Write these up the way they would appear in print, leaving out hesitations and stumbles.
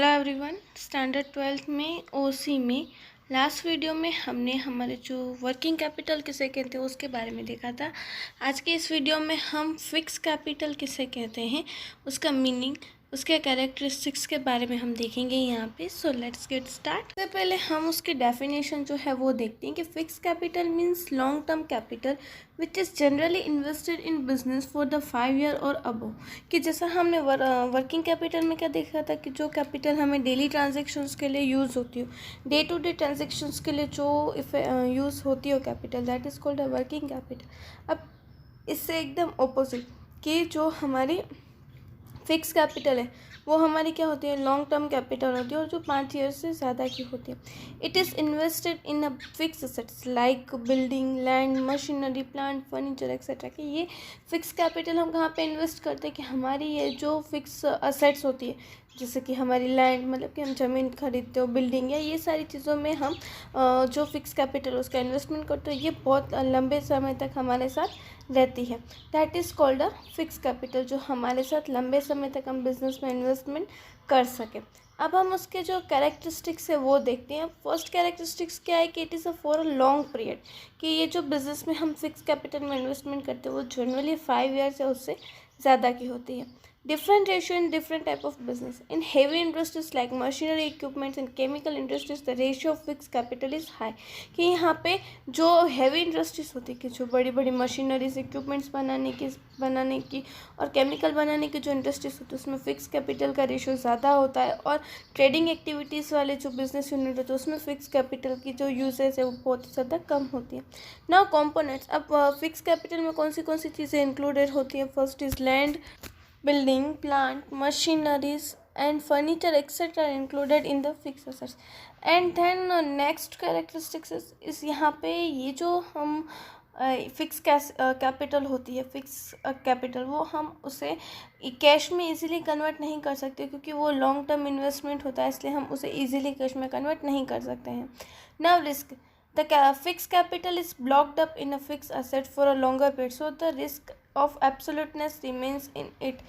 Hello everyone. Standard 12th में ओसी में last video में हमने हमारे जो वर्किंग कैपिटल किसे कहते हैं उसके बारे में देखा था। आज के इस वीडियो में हम फिक्स कैपिटल किसे कहते हैं, उसका मीनिंग, उसके कैरेक्टरिस्टिक्स के बारे में हम देखेंगे यहाँ पे। So let's get start. सबसे पहले हम उसकी डेफिनेशन जो है वो देखते हैं कि fix capital means long term capital which is generally invested in business for the 5 year और अबव। कि जैसा हमने वर्किंग कैपिटल में क्या देखा था कि जो कैपिटल हमें डेली ट्रांजेक्शन्स के लिए यूज़ होती हो, डे टू डे ट्रांजेक्शन्स के लिए जो यूज़ होती हो capital, that is called a working capital. अब इससे एकदम ऑपोजिट कि जो हमारी फिक्स कैपिटल है वो हमारी क्या होती है, लॉन्ग टर्म कैपिटल होती है और जो 5 years से ज़्यादा की होती है। It is invested in a fix assets like building, land, machinery, plant, furniture etcetera. कि ये फिक्स कैपिटल हम कहाँ पे इन्वेस्ट करते हैं कि हमारी ये जो फिक्स असेट्स होती है, जैसे कि हमारी लैंड, मतलब कि हम ज़मीन खरीदते हो, बिल्डिंग, या ये सारी चीज़ों में हम जो फिक्स कैपिटल उसका इन्वेस्टमेंट करते हो, ये बहुत लंबे समय तक हमारे साथ रहती है। That is called a fix capital, जो हमारे साथ लंबे समय तक हम बिजनेस में इन्वेस्टमेंट कर सकें। अब हम उसके जो कैरेक्टरिस्टिक्स है वो देखते हैं। फर्स्ट कैरेक्टरिस्टिक्स क्या है कि it is a for a long period. कि ये जो बिज़नेस में हम फिक्स कैपिटल में इन्वेस्टमेंट करते हैं वो जनरली 5 years या उससे ज़्यादा की होती है। Different ratio in different type of business. In heavy industries like machinery, equipments and chemical industries, the ratio of fixed capital is high. कि यहाँ पे जो heavy industries होती है, कि जो बड़ी बड़ी मशीनरीज, इक्विपमेंट्स बनाने की और केमिकल बनाने की जो इंडस्ट्रीज होती है उसमें फिक्स कैपिटल का रेशियो ज़्यादा होता है। और ट्रेडिंग एक्टिविटीज़ वाले जो बिजनेस यूनिट होते हैं उसमें फिक्स कैपिटल की जो यूजेज है वो बहुत ज़्यादा कम होती है। Now components. अब फिक्स कैपिटल में कौन सी चीज़ें इंक्लूडेड होती है? First is land, building, plant, machineries and furniture etc. are included in the fixed assets. And then next characteristics is यहाँ पे ये जो हम फिक्स कैपिटल होती है, फिक्स कैपिटल, वो हम उसे कैश में इजीली कन्वर्ट नहीं कर सकते क्योंकि वो लॉन्ग टर्म इन्वेस्टमेंट होता है, इसलिए हम उसे इजीली कैश में कन्वर्ट नहीं कर सकते हैं। Now risk. The fixed capital is blocked up in a fixed asset for a longer period, so the risk of absoluteness remains in it.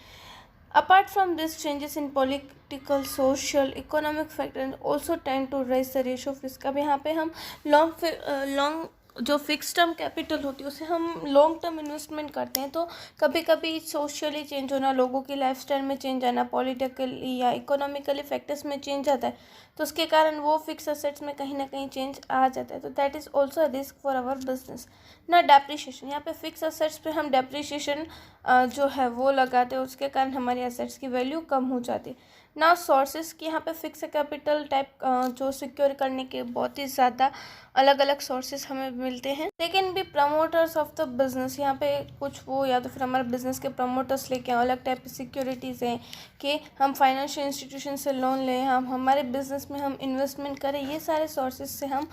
Apart from this, changes in political, social, economic factors also tend to raise the ratio of risk. अब यहाँ पे हम long जो fix term capital होती है उसे हम long term investment करते हैं, तो कभी कभी सोशली चेंज होना, लोगों की लाइफस्टाइल में चेंज आना, पॉलिटिकली या इकोनॉमिकली फैक्टर्स में चेंज आता है, तो उसके कारण वो फिक्स असेट्स में कहीं ना कहीं चेंज आ जाता है। तो that is also risk for our business. ना डेप्रिशिएशन, यहाँ पे फिक्स असेट्स पे हम डेप्रिशिएशन जो है वो लगाते हैं, उसके कारण हमारी असेट्स की वैल्यू कम हो जाती है। ना सोर्सेज, की यहाँ पे फिक्स कैपिटल टाइप जो सिक्योर करने के बहुत ही ज़्यादा अलग अलग सोर्सेज हमें मिलते हैं। लेकिन भी प्रमोटर्स ऑफ द बिजनेस, यहाँ पे कुछ वो या तो फिर हमारे बिजनेस के प्रमोटर्स लेके अलग टाइप की सिक्योरिटीज़ हैं कि हम फाइनेंशियल इंस्टीट्यूशन से लोन लें, हम हमारे बिजनेस में हम इन्वेस्टमेंट करें, ये सारे सोर्सेज से हम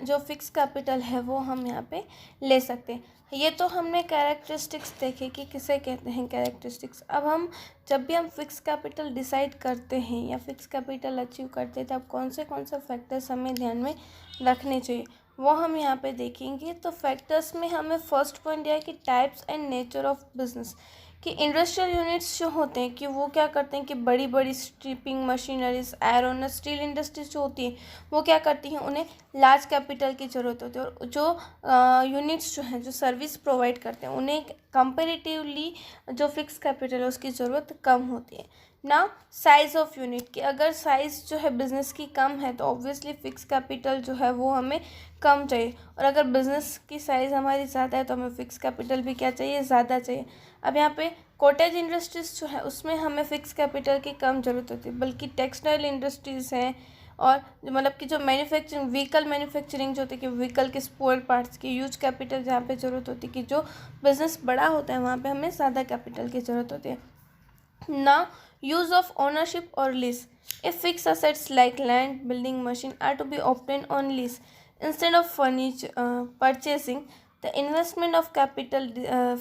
जो फिक्स कैपिटल है वो हम यहाँ पे ले सकते हैं। ये तो हमने कैरेक्टरिस्टिक्स देखे कि किसे कहते हैं कैरेक्टरिस्टिक्स। अब हम जब भी हम फिक्स कैपिटल डिसाइड करते हैं या फिक्स कैपिटल अचीव करते हैं तब कौन से फैक्टर्स हमें ध्यान में रखने चाहिए वो हम यहाँ पे देखेंगे। तो फैक्टर्स में हमें फर्स्ट पॉइंट यह है कि types and nature of business. कि इंडस्ट्रियल यूनिट्स जो होते हैं कि वो क्या करते हैं कि बड़ी बड़ी stripping machineries, iron, steel industries जो होती है वो क्या करती हैं, उन्हें लार्ज कैपिटल की ज़रूरत होती है। और जो यूनिट्स जो हैं जो सर्विस प्रोवाइड करते हैं उन्हें कंपेरेटिवली जो फिक्स कैपिटल है उसकी ज़रूरत कम होती है। ना साइज़ ऑफ यूनिट, कि अगर साइज़ जो है बिज़नेस की कम है तो ऑब्वियसली फ़िक्स कैपिटल जो है वो हमें कम चाहिए, और अगर बिज़नेस की साइज़ हमारी ज़्यादा है तो हमें फ़िक्स कैपिटल भी क्या चाहिए, ज़्यादा चाहिए। अब यहाँ पे कॉटेज इंडस्ट्रीज़ जो है उसमें हमें फ़िक्स कैपिटल की कम ज़रूरत होती है, बल्कि टेक्सटाइल इंडस्ट्रीज़ हैं और मतलब कि जो व्हीकल मैन्युफैक्चरिंग जो होती है कि व्हीकल के स्पेयर पार्ट्स की यूज कैपिटल जहाँ पे ज़रूरत होती है, कि जो बिज़नेस बड़ा होता है वहाँ पे हमें ज़्यादा कैपिटल की ज़रूरत होती है। Now, use of ownership or lease. If fixed assets like land, building, machine are to be obtained on lease instead of purchasing, the investment of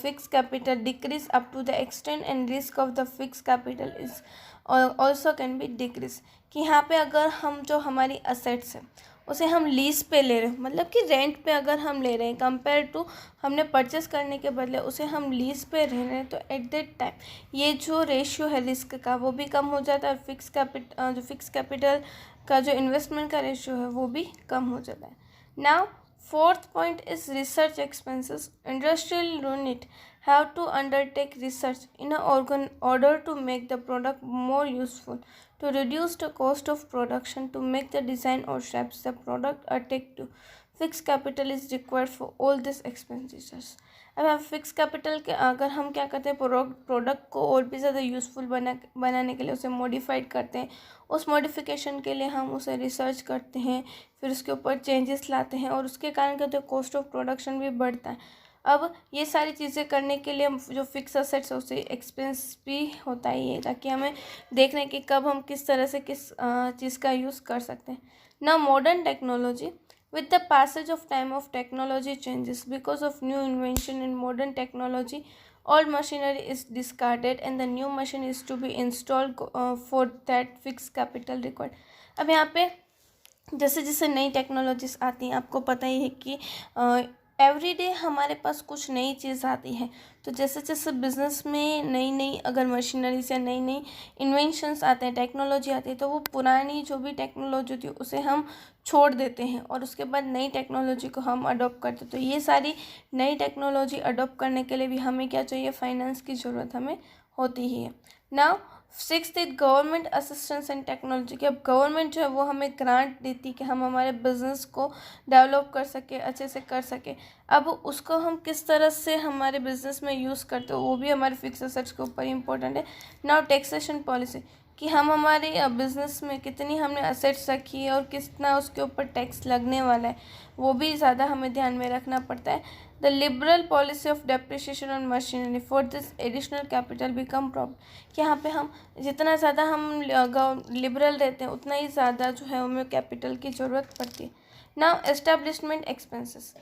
fixed capital decrease up to the extent and risk of the fixed capital is also can be decreased. कि यहाँ पे अगर हम जो हमारी assets है उसे हम लीज पे ले रहे हो, मतलब कि रेंट पे अगर हम ले रहे हैं कंपेयर टू हमने परचेस करने के बदले उसे हम लीज पे रह रहे हैं, तो एट दैट टाइम ये जो रेशियो है रिस्क का वो भी कम हो जाता है, और जो फिक्स कैपिटल का जो इन्वेस्टमेंट का रेशियो है वो भी कम हो जाता है। Now fourth point is research expenses. Industrial unit have to undertake research in order to make the product more useful, to reduce the cost of production, to make the design or shapes the product attractive. Fixed capital is required for all these expenditures. अब हम fix capital के अगर हम क्या करते हैं, product को और भी ज़्यादा यूज़फुल बनाने के लिए उसे मॉडिफाइड करते हैं, उस मॉडिफिकेशन के लिए हम उसे रिसर्च करते हैं, फिर उसके ऊपर चेंजेस लाते हैं और उसके कारण क्या होता है, कॉस्ट ऑफ प्रोडक्शन भी बढ़ता है। अब ये सारी चीज़ें करने के लिए हम जो फिक्स असेट्स है उसे एक्सपेंस भी होता ही है, ताकि हमें देखने कि कब हम किस तरह से किस चीज़ का यूज़ कर सकते हैं। ना modern technology, with the passage of time of technology changes because of new invention in modern technology, old machinery is discarded and the new machine is to be installed for that fixed capital required. अब यहाँ पे जैसे जैसे नई technologies आती हैं, आपको पता ही है कि एवरीडे हमारे पास कुछ नई चीज़ आती है, तो जैसे जैसे बिज़नेस में नई नई अगर मशीनरीज या नई नई इन्वेंशंस आते हैं, टेक्नोलॉजी आती है, तो वो पुरानी जो भी टेक्नोलॉजी थी उसे हम छोड़ देते हैं और उसके बाद नई टेक्नोलॉजी को हम अडॉप्ट करते हैं। तो ये सारी नई टेक्नोलॉजी अडॉप्ट करने के लिए भी हमें क्या चाहिए, फाइनेंस की ज़रूरत हमें होती ही है। Now sixth is government assistance and technology, कि अब गवर्नमेंट जो है वो हमें ग्रांट देती कि हम हमारे बिजनेस को डेवलप कर सके, अच्छे से कर सके। अब उसको हम किस तरह से हमारे बिजनेस में यूज़ करते हो वो भी हमारे फिक्स एसेट्स के ऊपर इम्पोर्टेंट है। नाउ टैक्सेशन पॉलिसी, कि हम हमारे बिज़नेस में कितनी हमने असेट्स रखी है और कितना उसके ऊपर टैक्स लगने वाला है, वो भी ज़्यादा हमें ध्यान में रखना पड़ता है। The liberal policy of depreciation on machinery for this additional capital become problem, कि यहाँ पे हम जितना ज़्यादा हम लिबरल रहते हैं उतना ही ज़्यादा जो है हमें कैपिटल की ज़रूरत पड़ती है। Now establishment expenses,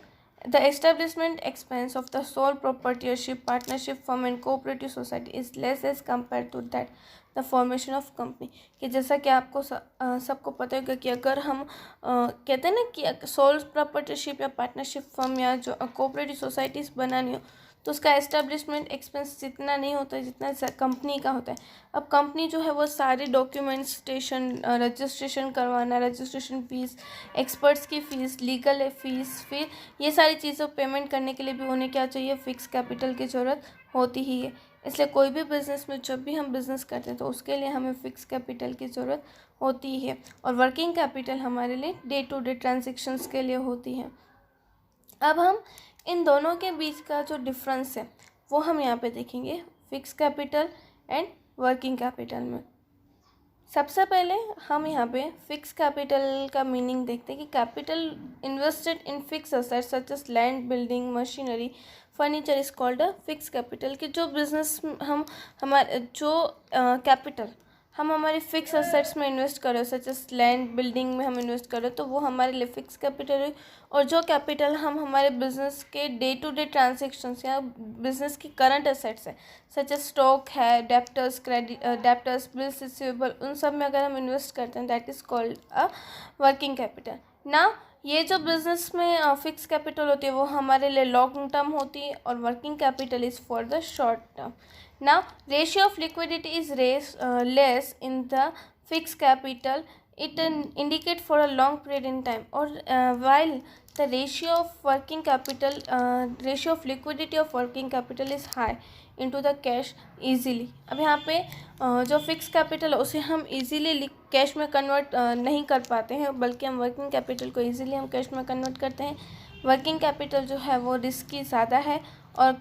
the establishment expense of the sole proprietorship, partnership firm and cooperative society is less as compared to that the formation of company, कि जैसा कि आपको सबको पता होगा कि अगर हम कहते हैं ना कि सोल प्रॉपर्टीशिप या पार्टनरशिप फर्म या जो कोऑपरेटिव सोसाइटीज़ बनानी हो तो उसका एस्टेब्लिशमेंट एक्सपेंस जितना नहीं होता है जितना कंपनी का होता है। अब कंपनी जो है वो सारे डॉक्यूमेंटेशन, रजिस्ट्रेशन करवाना, रजिस्ट्रेशन फ़ीस, एक्सपर्ट्स की फ़ीस, लीगल फ़ीस, फिर ये सारी चीज़ों पेमेंट करने के लिए भी उन्हें क्या चाहिए, फ़िक्स कैपिटल की ज़रूरत होती ही है। इसलिए कोई भी बिज़नेस में जब भी हम बिज़नेस करते हैं तो उसके लिए हमें फ़िक्स कैपिटल की ज़रूरत होती ही है, और वर्किंग कैपिटल हमारे लिए डे टू डे ट्रांजेक्शन्स के लिए होती है। अब हम इन दोनों के बीच का जो डिफरेंस है वो हम यहाँ पे देखेंगे fix capital and working capital में। सबसे पहले हम यहाँ पे फिक्स कैपिटल का मीनिंग देखते हैं कि capital invested in fix assets such as land, building, machinery, furniture is called a fix capital, कि जो बिजनेस हम हमारे जो कैपिटल हम हमारे फिक्स असेट्स में इन्वेस्ट करें, सच एज लैंड, बिल्डिंग में हम इन्वेस्ट करें तो वो हमारे लिए फिक्स कैपिटल है। और जो कैपिटल हम हमारे बिजनेस के डे टू डे ट्रांजेक्शन्स या बिजनेस की करंट असेट्स है सच एज स्टॉक है, डेप्टर्स, डेप्टर्स, बिल्स रिसीवेबल, उन सब में अगर हम इन्वेस्ट करते हैं that is called a working capital. ना ये जो बिजनेस में फिक्स कैपिटल होती है वो हमारे लिए लॉन्ग टर्म होती है और working capital is for the short term. Now, ratio of liquidity is less in the fixed capital. It indicate for a long period in time. Or while the ratio of liquidity of working capital is high into the cash easily. अब यहाँ पे जो fix capital है उसे हम easily cash में convert नहीं कर पाते हैं, बल्कि हम वर्किंग कैपिटल को इजीली हम कैश में कन्वर्ट करते हैं। वर्किंग कैपिटल जो है वो रिस्की ज़्यादा है, और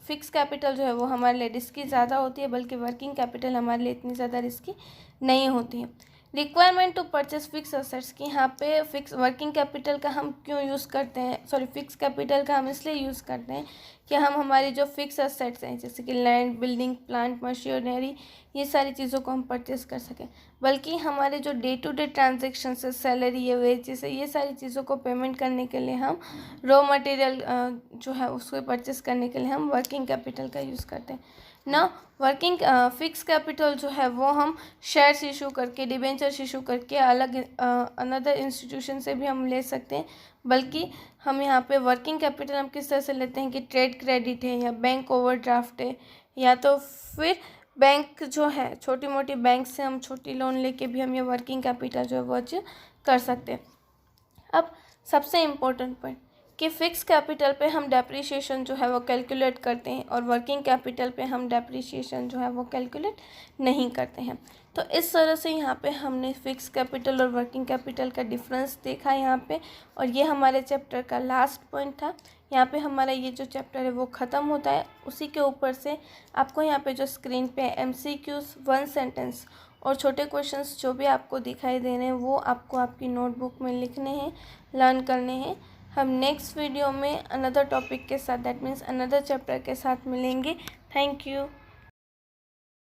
फिक्स कैपिटल जो है वो हमारे लिए रिस्की ज़्यादा होती है, बल्कि वर्किंग कैपिटल हमारे लिए इतनी ज़्यादा रिस्की नहीं होती है। Requirement to purchase fix assets, की यहाँ पे फिक्स वर्किंग कैपिटल का हम क्यों यूज़ करते हैं, फिक्स कैपिटल का हम इसलिए यूज़ करते हैं कि हम हमारी जो फिक्स असेट्स हैं जैसे कि लैंड, बिल्डिंग, प्लांट, मशीनरी, ये सारी चीज़ों को हम परचेस कर सकें, बल्कि हमारे जो डे टू डे ट्रांजेक्शन है, सैलरी है, वेजेस है, ये सारी चीज़ों को पेमेंट करने के लिए हम रॉ मटेरियल जो है उसको परचेस करने के लिए हम वर्किंग कैपिटल का यूज़ करते हैं। ना वर्किंग फिक्स कैपिटल जो है वो हम शेयर्स इशू करके, डिबेंचर्स इशू करके अलग अनदर इंस्टीट्यूशन से भी हम ले सकते हैं, बल्कि हम यहाँ पे वर्किंग कैपिटल हम किस तरह से लेते हैं कि ट्रेड क्रेडिट है या बैंक ओवरड्राफ्ट है, या तो फिर बैंक जो है छोटी मोटी बैंक से हम छोटी लोन लेके भी हम ये वर्किंग कैपिटल जो है वो अचीव कर सकते हैं। अब सबसे इम्पोर्टेंट पॉइंट कि फिक्स कैपिटल पे हम डेप्रिसिएशन जो है वो कैलकुलेट करते हैं और वर्किंग कैपिटल पे हम डेप्रिसिएशन जो है वो कैलकुलेट नहीं करते हैं। तो इस तरह से यहाँ पे हमने फिक्स कैपिटल और वर्किंग कैपिटल का डिफरेंस देखा यहाँ पे, और ये हमारे चैप्टर का लास्ट पॉइंट था। यहाँ पे हमारा ये जो चैप्टर है वो ख़त्म होता है। उसी के ऊपर से आपको यहाँ पे जो स्क्रीन पे MCQs 1 सेंटेंस और छोटे क्वेश्चंस जो भी आपको दिखाई दे रहे हैं वो आपको आपकी नोटबुक में लिखने हैं, लर्न करने हैं। हम नेक्स्ट वीडियो में अनदर टॉपिक के साथ, दैट मीन्स अनदर चैप्टर के साथ मिलेंगे। Thank you.